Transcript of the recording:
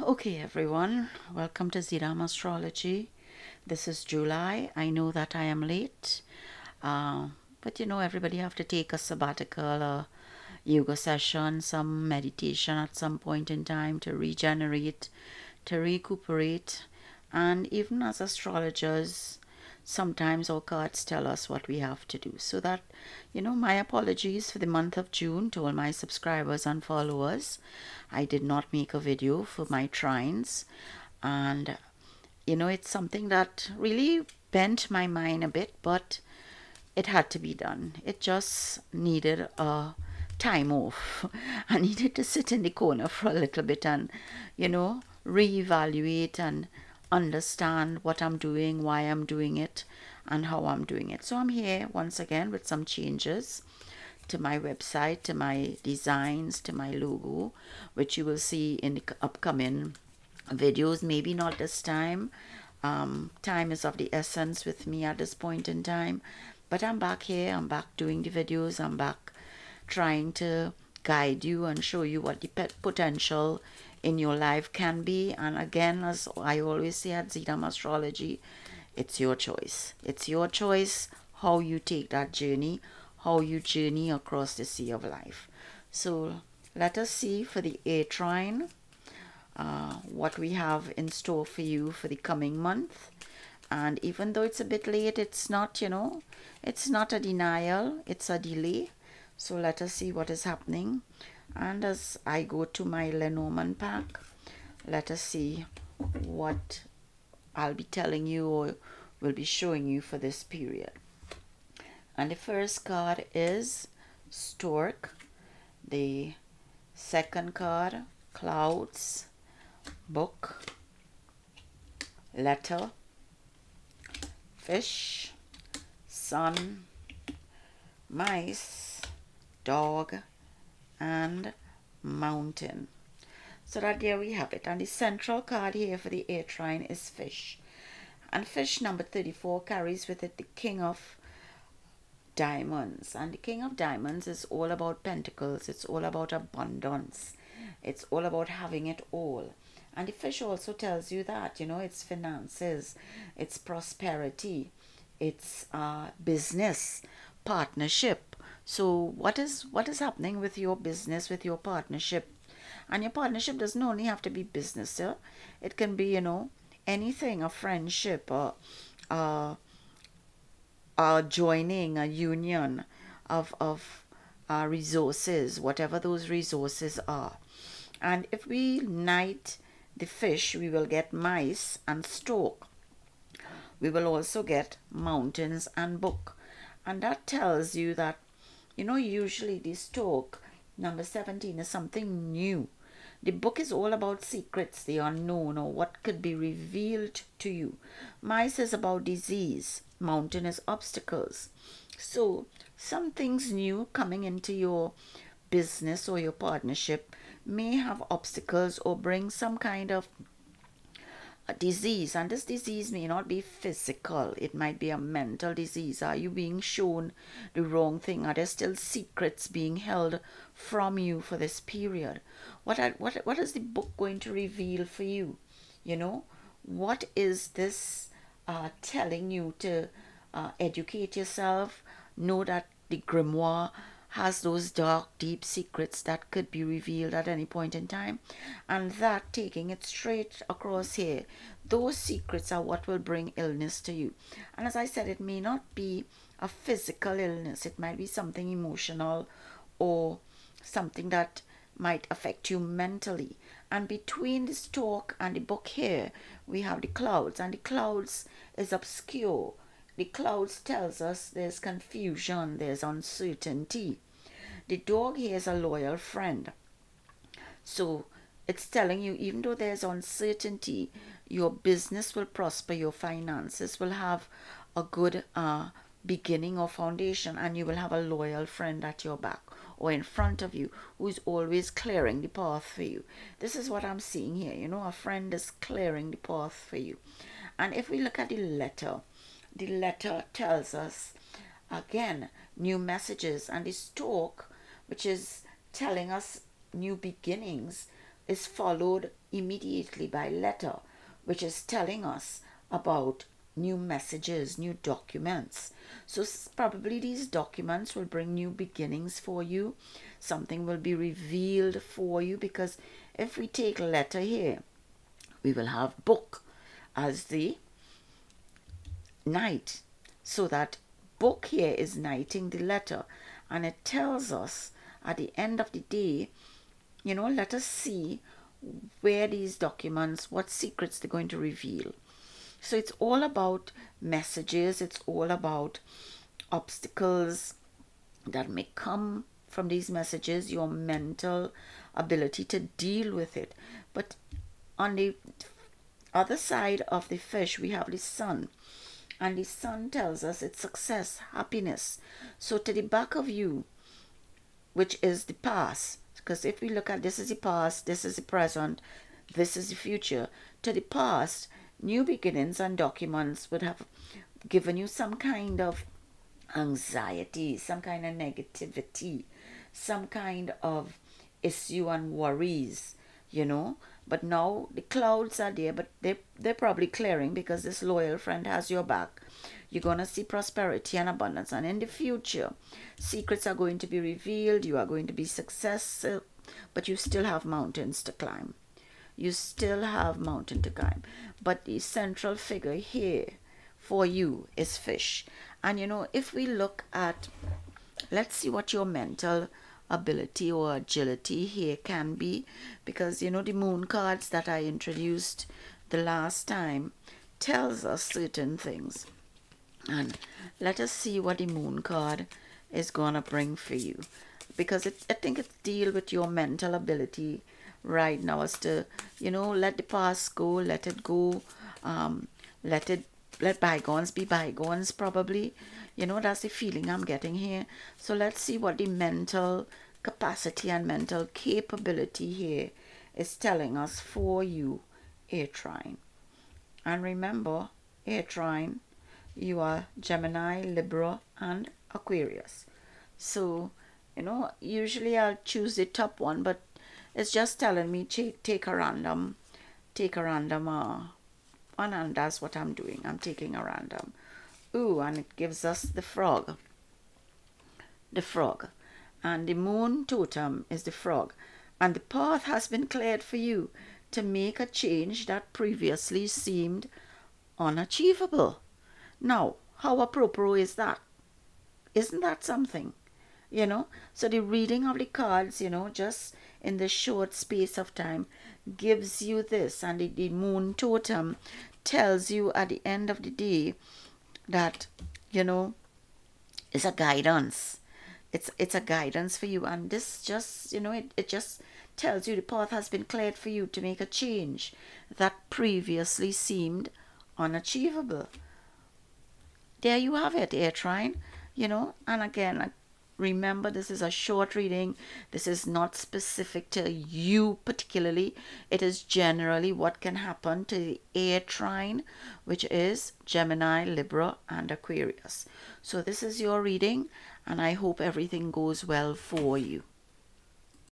Okay, everyone, welcome to Astrology. This is July. I know that I am late, but everybody have to take a sabbatical, a yoga session, some meditation at some point in time to regenerate, to recuperate, and even as astrologers, sometimes our cards tell us what we have to do. So that, my apologies for the month of June to all my subscribers and followers. I did not make a video for my trines, and it's something that really bent my mind a bit, but it had to be done. It just needed a time off. I needed to sit in the corner for a little bit and, reevaluate and understand what I'm doing, why I'm doing it, and how I'm doing it. So I'm here once again with some changes to my website, to my designs, to my logo, which you will see in the upcoming videos. Maybe not this time. Time is of the essence with me at this point in time. But I'm back here. I'm back doing the videos. I'm back trying to guide you and show you what the potential in your life can be. And again, as I always say at Zedam Astrology, it's your choice. It's your choice how you take that journey, how you journey across the sea of life. So let us see for the air trine what we have in store for you for the coming month. And even though it's a bit late, it's not, it's not a denial, it's a delay. So let us see what is happening. And as I go to my Lenormand pack, let us see what I'll be telling you or will be showing you for this period. And the first card is Stork. The second card, Clouds, Book, Letter, Fish, Sun, Mice, Dog, and Mountain. So that there we have it. And the central card here for the air trine is Fish. And Fish number 34 carries with it the King of Diamonds. And the King of Diamonds is all about pentacles. It's all about abundance. It's all about having it all. And the fish also tells you that, it's finances, it's prosperity, it's business, partnership. So what is happening with your business, with your partnership? And your partnership doesn't only have to be business, sir. It can be, anything, a friendship, or joining a union of resources, whatever those resources are. And if we knight the fish, we will get mice and stork. We will also get mountains and book. And that tells you that, usually the stork, number 17, is something new. The book is all about secrets, the unknown, or what could be revealed to you. Mice is about disease. Mountain is obstacles. So some things new coming into your business or your partnership may have obstacles or bring some kind of a disease. And this disease may not be physical. It might be a mental disease. Are you being shown the wrong thing? Are there still secrets being held from you for this period? What is the book going to reveal for you? What is this telling you to educate yourself? Know that the grimoire has those dark, deep secrets that could be revealed at any point in time. And that, taking it straight across here, those secrets are what will bring illness to you. And as I said, it may not be a physical illness. It might be something emotional or something that might affect you mentally. And between the stork and the book here, we have the clouds. And the clouds is obscure. The clouds tells us there's confusion, there's uncertainty. The dog here is a loyal friend. So it's telling you, even though there's uncertainty, your business will prosper, your finances will have a good beginning or foundation, and you will have a loyal friend at your back or in front of you who is always clearing the path for you. This is what I'm seeing here. A friend is clearing the path for you. And if we look at the letter tells us, again, new messages. And the stork, which is telling us new beginnings, is followed immediately by letter, which is telling us about new messages, new documents. So probably these documents will bring new beginnings for you. Something will be revealed for you, because if we take letter here, we will have book as the knight. So that book here is knighting the letter, and it tells us at the end of the day, let us see where these documents, what secrets they're going to reveal. So it's all about messages, it's all about obstacles that may come from these messages, your mental ability to deal with it. But on the other side of the fish, we have the sun. And the sun tells us it's success, happiness. So to the back of you, which is the past, because if we look at this is the past, this is the present, this is the future. To the past, new beginnings and documents would have given you some kind of anxiety, some kind of negativity, some kind of issue and worries, But now the clouds are there, but they're probably clearing, because this loyal friend has your back. You're going to see prosperity and abundance. And in the future, secrets are going to be revealed. You are going to be successful, but you still have mountains to climb. You still have mountain to climb. But the central figure here for you is fish. And if we look at, let's see what your mental ability or agility here can be, because the moon cards that I introduced the last time tells us certain things. And let us see what the moon card is gonna bring for you, because I think it deals with your mental ability right now, as to let the past go, let it go, let bygones be bygones, probably. That's the feeling I'm getting here. So let's see what the mental capacity and mental capability here is telling us for you, Air Trine. And remember, Air Trine, you are Gemini, Libra, and Aquarius. So, usually I'll choose the top one, but it's just telling me take a random one, and that's what I'm doing. I'm taking a random. Ooh, and it gives us the frog. The frog. And the moon totem is the frog. And the path has been cleared for you to make a change that previously seemed unachievable. Now, how apropos is that? Isn't that something? So the reading of the cards, just in the short space of time, gives you this. And the moon totem tells you at the end of the day that, it's a guidance. It's a guidance for you. And this just, it just tells you the path has been cleared for you to make a change that previously seemed unachievable. There you have it, Air Trine. And again, remember, this is a short reading. This is not specific to you particularly. It is generally what can happen to the Air Trine, which is Gemini, Libra, and Aquarius. So this is your reading, and I hope everything goes well for you.